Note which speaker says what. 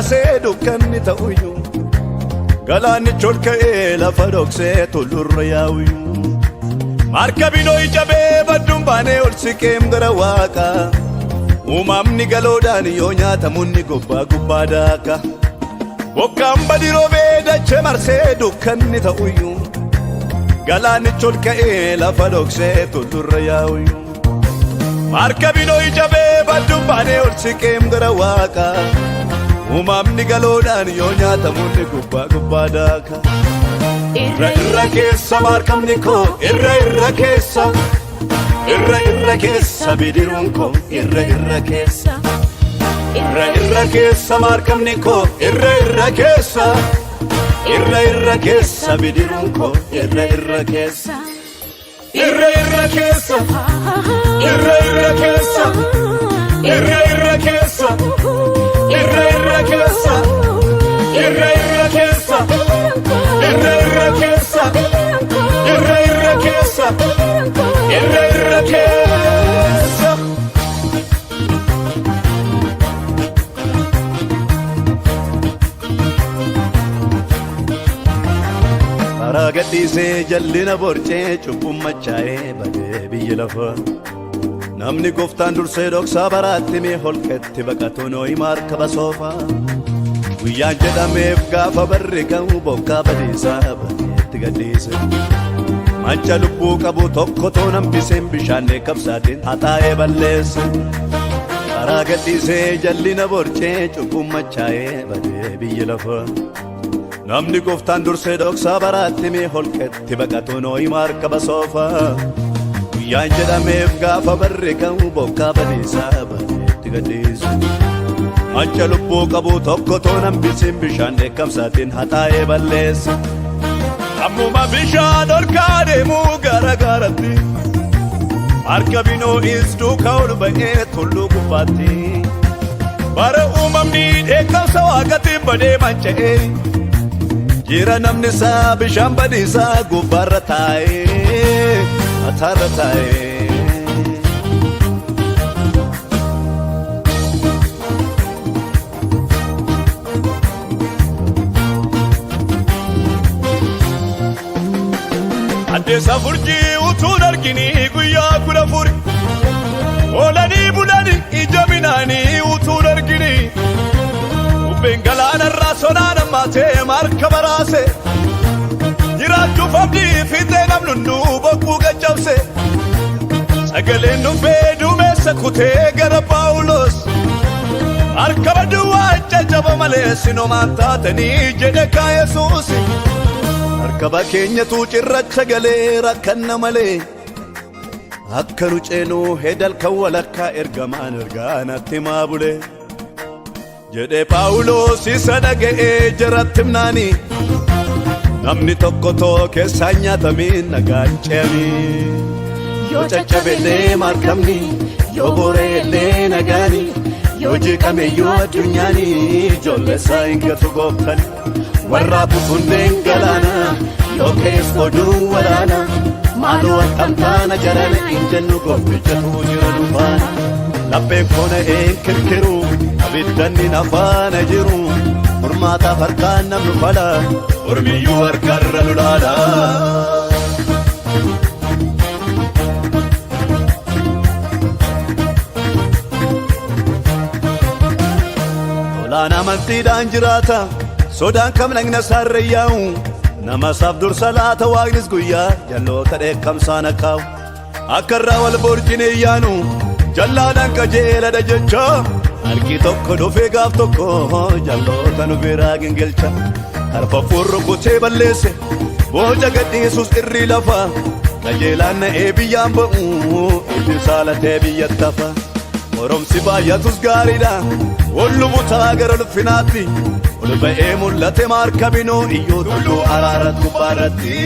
Speaker 1: baasee dukkanni ta'uyyuu galaanni colka'ee lafa dhoksee tullurra yaa'uyyuu markabinoo ijabee badduun baanee ol siqeem gara waaqaa uumamni galoodhaan yoo nyaatamunni gubbaa gubbaa daaka bokkaan badi roobee dachee marsee dukkanni ta'uyyuu galaanni colka'ee lafa dhoksee tullurra yaa'uyyuu markabinoo ijabee badduun baanee ol siqeem gara waaqaa uumamni galoodhaan yoo nyaatamunni gubbaa gubbaa daaka irra keessa markabni koo irra keessa irra keessa bidiruun koo irra keessa irra keessa markabni koo irra keessa irra keessa bidiruun koo irra keessa irra keessa irra keessa irra keessa irra keessa irra keessa irra keessa irra keessa irra keessa karaa gadhiisee jallina borcee cubbuun machaa'ee badee biyya lafaa namni gooftaan dursee dhoksaa baraatti mee holqetti baqatuun ho'i markaba soofaa guyyaan jedhameef gaafa barri ka'u bokkaa badiisaa badeetti gadhiise mancha lubbuu qabu tokko toon hambiseen bishaannee kabsaatiin haxaa'ee balleesse karaa gadhiisee jallina borcee cubbuun machaa'ee badee biyya lafaa namni gooftaan dursee dhoksaa baraatti mee holqetti baqatuun ho'i markaba soofaa guyyaan jedhameef gaafa barri ka'u bokkaa badiisaa badeetti gadhiise mancha lubbuu qabu tokko toon hambiseen bishaan dheekkamsaatiin haxaa'ee balleesse ammuma bishaan olkaa deemuu gara gaaratti markabinoo duukaa ol ba'ee tulluu gubbaatti bara uumamni dheekkamsa waaqatiin badee manca'ee jira namni isaa bishaan badiisaa gubbaarra taa'ee mataarra taa'ee addeessa furjii utuun arginii guyyaa 14 oolanii bulanii ija minaanii utuun arginii bubbeen galaanarraa sonaan ammaatee markaba raase jiraachuuf abdii fixee namni hunduu bokkuu gaccabse sagaleen dhufee duumessa kutee gara Phaawulos markaba duwwaa caccaba malee sinomaan taatanii jedhe kaa Yesuus markaba keenyatu cirracha galee rakkanna malee akka nu ceenuu hedal kan walakkaa ergamaan ergaanatti himaa bule jedhe Phaawulos isa dhaga'ee jaratti himnaanii namni tokko too keessaan nyaatamiin nagaan ce'anii yoo caccabellee markabni yoo boreellee nagaanii yoo jeeqameyyuu addunyaanii ijoolleessaa hin gatu gooftani warra bufunneen galaana yoo keessa oduu waraana maaloo akkamtaana jarana hin jennu gooftichatu jira dhufaana lapheen koona een kirkiru abiddanni nafaana jiru furmaataaf harkaan namnu fala ormiyyuu harkarra lulaala tolaan amantiidhaan jiraata sodaan kam nagna saarra yaa'u nama isaaf dursa laata waaqnis guyyaa jalloota dheekkamsaan akkaa'u akka irraa wal borjine yaanu jallaadhaan qajeeladha jecha harki tokko dhufee gaaf tokko jalloota nu biraa gingilcha harfa furru kutee balleesse booja gadhiisus irri lafa qajeelaan na'ee biyyaan ba'u itti saalatee biyyatti hafa moromsi baay'atus gaariidha ol lubutaa gara ulfinaatti ol ba'ee mul'ate markabinoo iyyuu tulluu araarat gubbaarratti